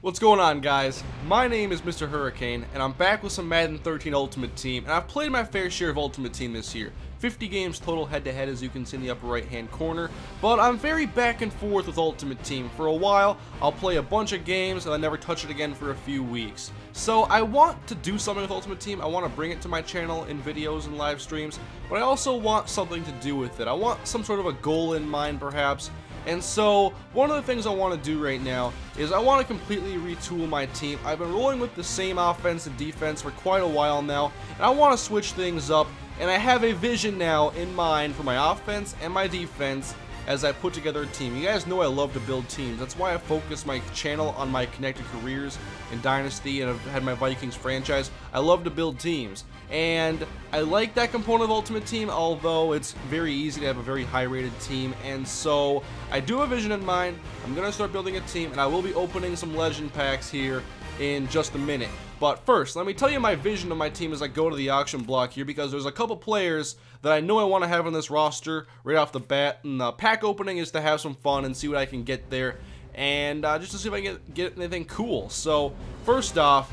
What's going on, guys? My name is MrHurriicane, and I'm back with some Madden 13 Ultimate Team, and I've played my fair share of Ultimate Team this year. 50 games total head-to-head, as you can see in the upper right-hand corner, but I'm very back and forth with Ultimate Team. For a while, I'll play a bunch of games, and I never touch it again for a few weeks. So I want to do something with Ultimate Team. I want to bring it to my channel in videos and live streams, but I also want something to do with it. I want some sort of a goal in mind, perhaps. And so, one of the things I want to do right now is I want to completely retool my team. I've been rolling with the same offense and defense for quite a while now, and I want to switch things up, and I have a vision now in mind for my offense and my defense as I put together a team. You guys know I love to build teams. That's why I focus my channel on my connected careers in Dynasty, and I've had my Vikings franchise. I love to build teams, and I like that component of Ultimate Team, although it's very easy to have a very high-rated team. And so I do have a vision in mind. I'm going to start building a team, and I will be opening some legend packs here in just a minute. But first, let me tell you my vision of my team as I go to the auction block here, because there's a couple players that I know I want to have on this roster right off the bat, and the pack opening is to have some fun and see what I can get there, and just to see if I can get anything cool. So, first off,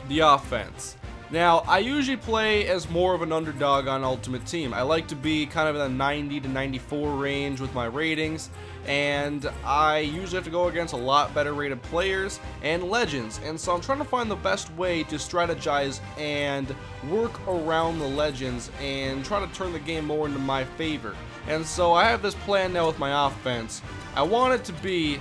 the offense. Now, I usually play as more of an underdog on Ultimate Team. I like to be kind of in the 90 to 94 range with my ratings, and I usually have to go against a lot better rated players and legends, and so I'm trying to find the best way to strategize and work around the legends and try to turn the game more into my favor. And so I have this plan now with my offense. I want it to be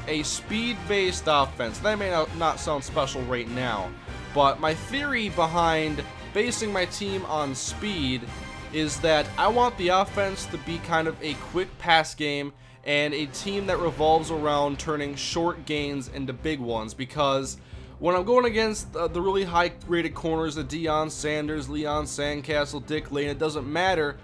a speed-based offense. That may not sound special right now, but my theory behind basing my team on speed is that I want the offense to be kind of a quick pass game and a team that revolves around turning short gains into big ones, because when I'm going against the really high-rated corners, the Deion Sanders, Leon Sandcastle, Dick Lane, it doesn't matter.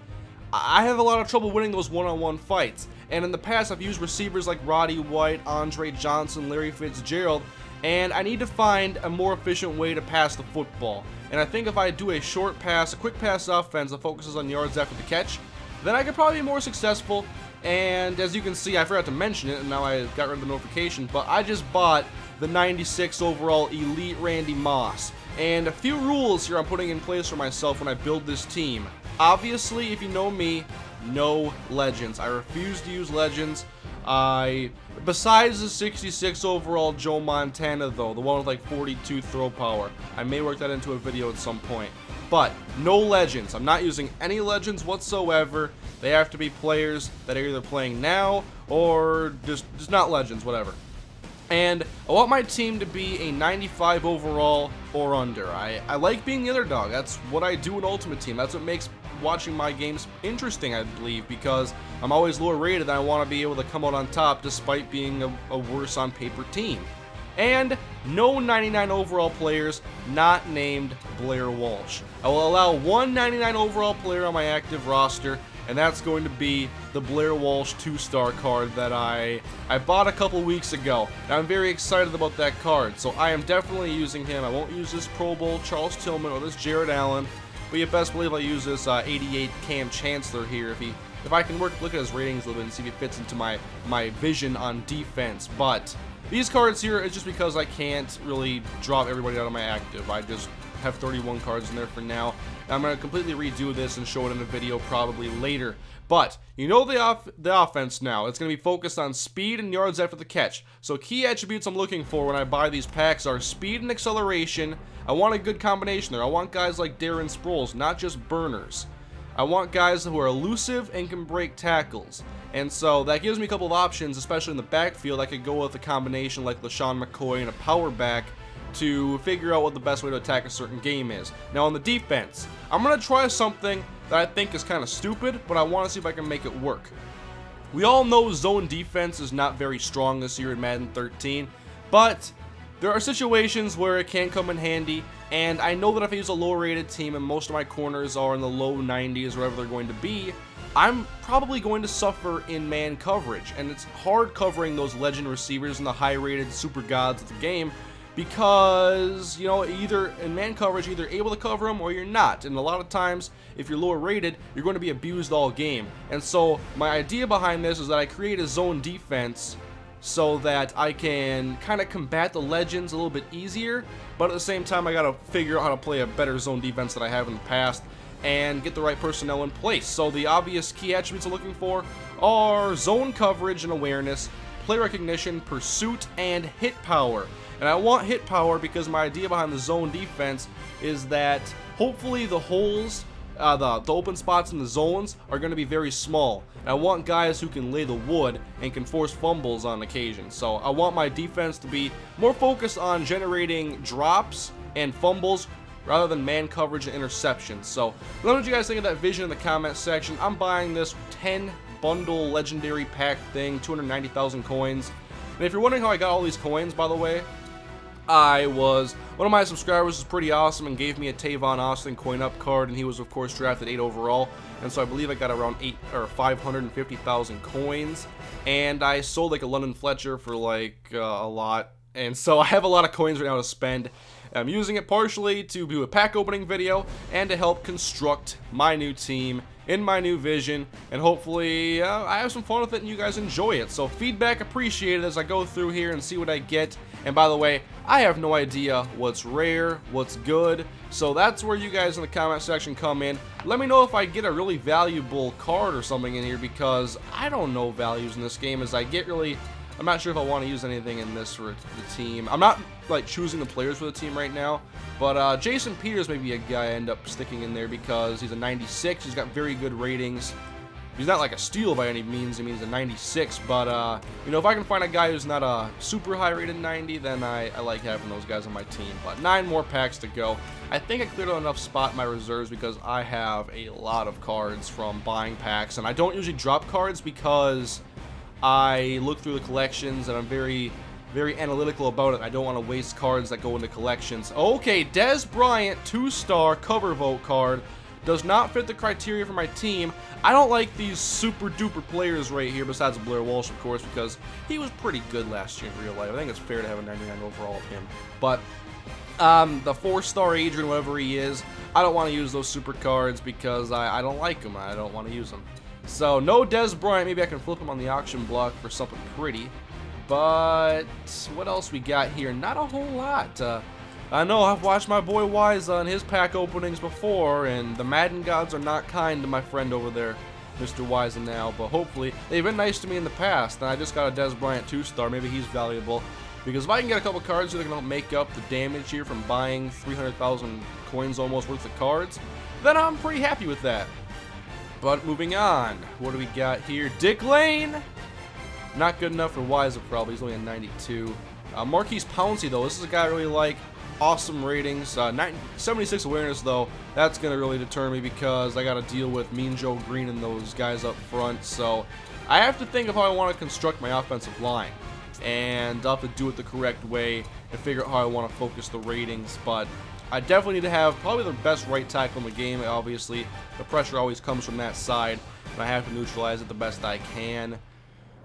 I have a lot of trouble winning those one-on-one fights. And in the past, I've used receivers like Roddy White, Andre Johnson, Larry Fitzgerald, and I need to find a more efficient way to pass the football. And I think if I do a short pass, a quick pass offense that focuses on yards after the catch, then I could probably be more successful. And as you can see, I forgot to mention it, and now I got rid of the notification, but I just bought the 96 overall Elite Randy Moss. And a few rules here I'm putting in place for myself when I build this team. Obviously, if you know me, no legends. I refuse to use legends. Besides the 66 overall Joe Montana, though, the one with like 42 throw power. I may work that into a video at some point. But no legends. I'm not using any legends whatsoever. They have to be players that are either playing now or just not legends, whatever. And I want my team to be a 95 overall or under. I like being the underdog. That's what I do in Ultimate Team. That's what makes watching my games interesting, I believe, because I'm always lower rated and I want to be able to come out on top despite being a worse on paper team. And no 99 overall players not named Blair Walsh. I will allow one 99 overall player on my active roster, and that's going to be the Blair Walsh 2-star card that I bought a couple weeks ago. And I'm very excited about that card, so I am definitely using him. I won't use this Pro Bowl Charles Tillman or this Jared Allen, but you best believe I'll use this 88 Cam Chancellor here if I can look at his ratings a little bit and see if he fits into my vision on defense. But these cards here is just because I can't really drop everybody out of my active. I just have 31 cards in there for now. I'm going to completely redo this and show it in a video probably later. But you know the offense now. It's going to be focused on speed and yards after the catch. So key attributes I'm looking for when I buy these packs are speed and acceleration. I want a good combination there. I want guys like Darren Sproles, not just burners. I want guys who are elusive and can break tackles. And so that gives me a couple of options, especially in the backfield. I could go with a combination like LaShawn McCoy and a power back to figure out what the best way to attack a certain game is. Now on the defense, I'm going to try something that I think is kind of stupid, but I want to see if I can make it work. We all know zone defense is not very strong this year in Madden 13, but there are situations where it can come in handy, and I know that if I use a lower rated team and most of my corners are in the low 90s, wherever they're going to be, I'm probably going to suffer in man coverage, and it's hard covering those legend receivers and the high rated super gods of the game, because, you know, either in man coverage, you're either able to cover them or you're not. And a lot of times, if you're lower rated, you're going to be abused all game. And so my idea behind this is that I create a zone defense so that I can kind of combat the legends a little bit easier, but at the same time I gotta figure out how to play a better zone defense than I have in the past and get the right personnel in place. So the obvious key attributes I'm looking for are zone coverage and awareness, play recognition, pursuit, and hit power. And I want hit power because my idea behind the zone defense is that hopefully the holes, the open spots in the zones are going to be very small. And I want guys who can lay the wood and can force fumbles on occasion. So I want my defense to be more focused on generating drops and fumbles rather than man coverage and interceptions. So let me know what you guys think of that vision in the comment section. I'm buying this 10 bundle legendary pack thing, 290,000 coins. And if you're wondering how I got all these coins, by the way, one of my subscribers was pretty awesome and gave me a Tavon Austin coin up card, and he was of course drafted 8 overall, and so I believe I got around 550,000 coins, and I sold like a London Fletcher for like a lot, and so I have a lot of coins right now to spend. I'm using it partially to do a pack opening video and to help construct my new team in my new vision, and hopefully I have some fun with it and you guys enjoy it. So feedback appreciated as I go through here and see what I get. And by the way, I have no idea what's rare, what's good, so that's where you guys in the comment section come in. Let me know if I get a really valuable card or something in here, because I don't know values in this game as I get really... I'm not sure if I want to use anything in this for the team. I'm not like choosing the players for the team right now, but Jason Peters may be a guy I end up sticking in there because he's a 96. He's got very good ratings. He's not like a steal by any means. I mean, he's a 96, but you know, if I can find a guy who's not a super high rated 90, then I like having those guys on my team. But 9 more packs to go. I think I cleared out enough spot in my reserves because I have a lot of cards from buying packs, and I don't usually drop cards because I look through the collections and I'm very analytical about it. I don't want to waste cards that go into collections. Okay, Des Bryant, 2-star cover vote card. Does not fit the criteria for my team. I don't like these super duper players right here, besides Blair Walsh, of course, because he was pretty good last year in real life. I think it's fair to have a 99 overall of him. But the 4-star Adrian, whatever he is, I don't want to use those super cards because I don't like them. I don't want to use them. So, no Des Bryant. Maybe I can flip him on the auction block for something pretty. But what else we got here? Not a whole lot. I know I've watched my boy Wise on his pack openings before, and the Madden gods are not kind to my friend over there, Mr. Wise now. But hopefully, they've been nice to me in the past, and I just got a Des Bryant 2-star. Maybe he's valuable. Because if I can get a couple cards that can help make up the damage here from buying 300,000 coins almost worth of cards, then I'm pretty happy with that. But moving on, what do we got here? Dick Lane! Not good enough for Weiser, probably. He's only a 92. Marquise Pouncey, though. This is a guy I really like. Awesome ratings. 76 awareness, though. That's going to really deter me because I got to deal with Mean Joe Green and those guys up front. So I have to think of how I want to construct my offensive line. And I'll have to do it the correct way and figure out how I want to focus the ratings. But I definitely need to have probably the best right tackle in the game. Obviously, the pressure always comes from that side, and I have to neutralize it the best I can.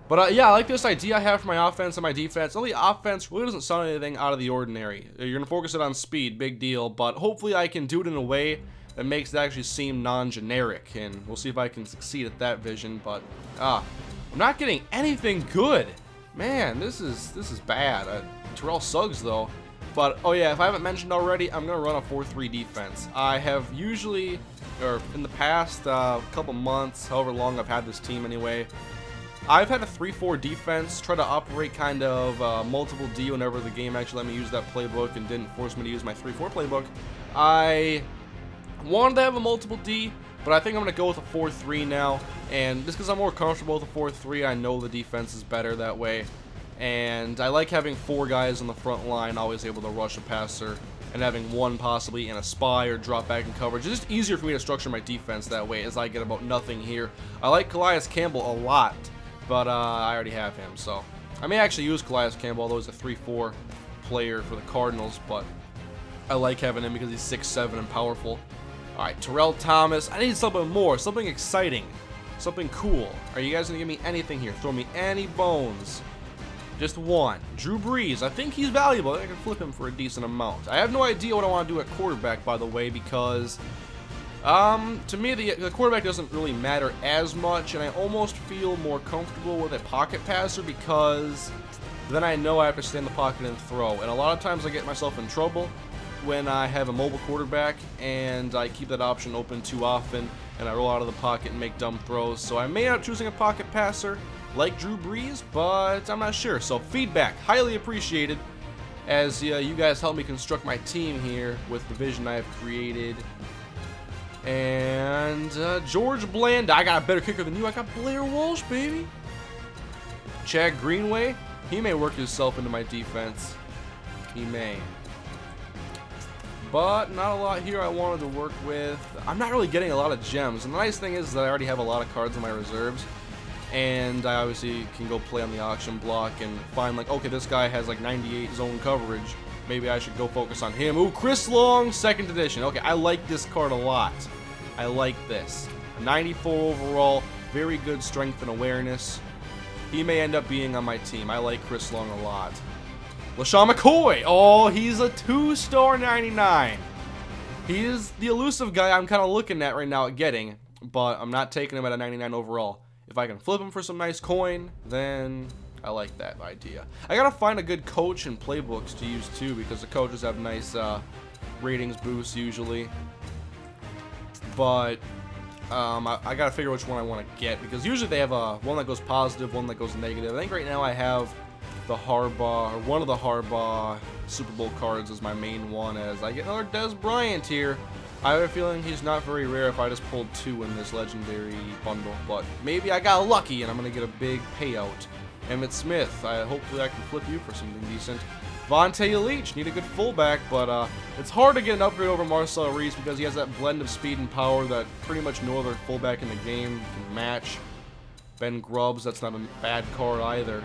But yeah, I like this idea I have for my offense and my defense. Only offense really doesn't sound anything out of the ordinary. You're going to focus it on speed, big deal, but hopefully I can do it in a way that makes it actually seem non-generic, and we'll see if I can succeed at that vision. But I'm not getting anything good. Man, this is bad. Terrell Suggs, though. But, oh yeah, if I haven't mentioned already, I'm going to run a 4-3 defense. I have usually, or in the past couple months, however long I've had this team anyway, I've had a 3-4 defense, try to operate kind of multiple D whenever the game actually let me use that playbook and didn't force me to use my 3-4 playbook. I wanted to have a multiple D, but I think I'm going to go with a 4-3 now. And just because I'm more comfortable with a 4-3, I know the defense is better that way. And I like having 4 guys on the front line always able to rush a passer, and having 1 possibly in a spy or drop back in coverage. It's just easier for me to structure my defense that way as I get about nothing here. I like Calais Campbell a lot, but I already have him, so I may actually use Calais Campbell, although he's a 3-4 player for the Cardinals, but I like having him because he's 6'7" and powerful. Alright, Terrell Thomas. I need something more, something exciting, something cool. Are you guys going to give me anything here? Throw me any bones. Just one. Drew Brees. I think he's valuable. I can flip him for a decent amount. I have no idea what I want to do at quarterback, by the way, because To me, the quarterback doesn't really matter as much, and I almost feel more comfortable with a pocket passer because then I know I have to stay in the pocket and throw. And a lot of times I get myself in trouble when I have a mobile quarterback and I keep that option open too often and I roll out of the pocket and make dumb throws. So I may end up choosing a pocket passer like Drew Brees, but I'm not sure. So feedback, highly appreciated, as you guys help me construct my team here with the vision I have created. And George Bland, I got a better kicker than you. I got Blair Walsh, baby. Chad Greenway, he may work himself into my defense. He may. But not a lot here I wanted to work with. I'm not really getting a lot of gems. And the nice thing is that I already have a lot of cards in my reserves. And I obviously can go play on the auction block and find, like, okay, this guy has like 98 zone coverage. Maybe I should go focus on him. Ooh, Chris Long, 2nd edition. Okay, I like this card a lot. I like this. 94 overall, very good strength and awareness. He may end up being on my team. I like Chris Long a lot. LaShawn McCoy. Oh, he's a 2-star 99. He is the elusive guy I'm kind of looking at right now at getting, but I'm not taking him at a 99 overall. If I can flip him for some nice coin, then I like that idea. I gotta find a good coach and playbooks to use too, because the coaches have nice ratings boosts usually. But I gotta figure which one I want to get, because usually they have one that goes positive, one that goes negative. I think right now I have the Harbaugh, or one of the Harbaugh Super Bowl cards as my main one, as I get another Dez Bryant here. I have a feeling he's not very rare if I just pulled 2 in this legendary bundle, but maybe I got lucky and I'm going to get a big payout. Emmitt Smith, hopefully I can flip you for something decent. Vontae Leach, need a good fullback, but it's hard to get an upgrade over Marcel Reese because he has that blend of speed and power that pretty much no other fullback in the game can match. Ben Grubbs, that's not a bad card either.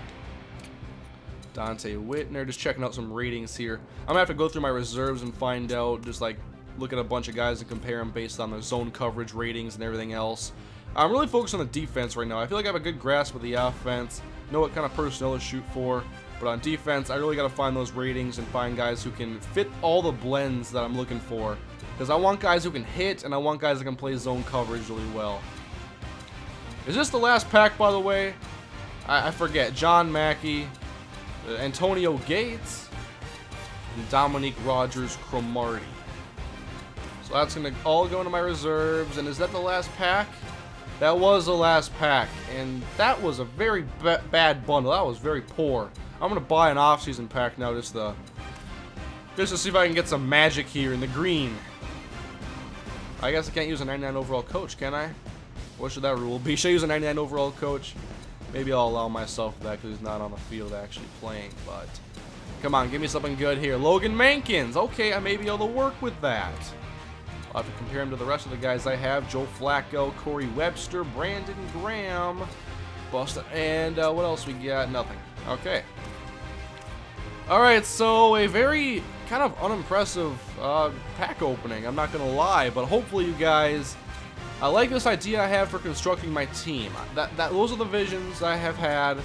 Dante Whitner, just checking out some ratings here. I'm going to have to go through my reserves and find out, just like look at a bunch of guys and compare them based on their zone coverage ratings and everything else. I'm really focused on the defense right now. I feel like I have a good grasp of the offense, know what kind of personnel to shoot for, but on defense, I really got to find those ratings and find guys who can fit all the blends that I'm looking for, because I want guys who can hit and I want guys that can play zone coverage really well. Is this the last pack, by the way? I forget. John Mackey, Antonio Gates, and Dominique Rodgers-Cromartie. So that's going to all go into my reserves. And is that the last pack? That was the last pack. And that was a very bad bundle. That was very poor. I'm going to buy an off-season pack now just to see if I can get some magic here in the green. I guess I can't use a 99 overall coach, can I? What should that rule be? Should I use a 99 overall coach? Maybe I'll allow myself that because he's not on the field actually playing. But come on, give me something good here. Logan Mankins. Okay, I may be able to work with that. I'll have to compare him to the rest of the guys I have. Joe Flacco, Corey Webster, Brandon Graham, Boston, and what else we got? Nothing. Okay. Alright, so a very kind of unimpressive pack opening, I'm not going to lie, but hopefully you guys, I like this idea I have for constructing my team. Those are the visions I have had,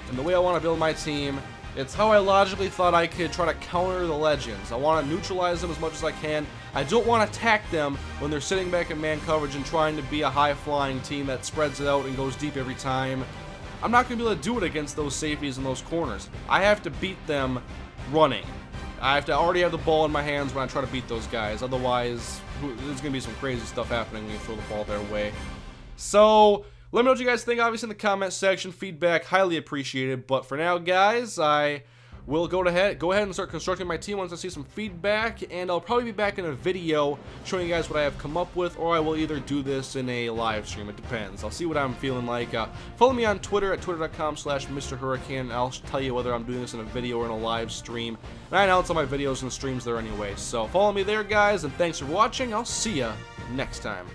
and the way I want to build my team. It's how I logically thought I could try to counter the legends. I want to neutralize them as much as I can. I don't want to attack them when they're sitting back in man coverage and trying to be a high-flying team that spreads it out and goes deep every time. I'm not going to be able to do it against those safeties and those corners. I have to beat them running. I have to already have the ball in my hands when I try to beat those guys. Otherwise, there's going to be some crazy stuff happening when you throw the ball their way. So let me know what you guys think, obviously, in the comment section. Feedback, highly appreciated. But for now, guys, I will go ahead and start constructing my team once I see some feedback. And I'll probably be back in a video showing you guys what I have come up with, or I will either do this in a live stream. It depends. I'll see what I'm feeling like. Follow me on Twitter at twitter.com/MrHurriicane. I'll tell you whether I'm doing this in a video or in a live stream. And I announce all my videos and streams there anyway. So follow me there, guys, and thanks for watching. I'll see ya next time.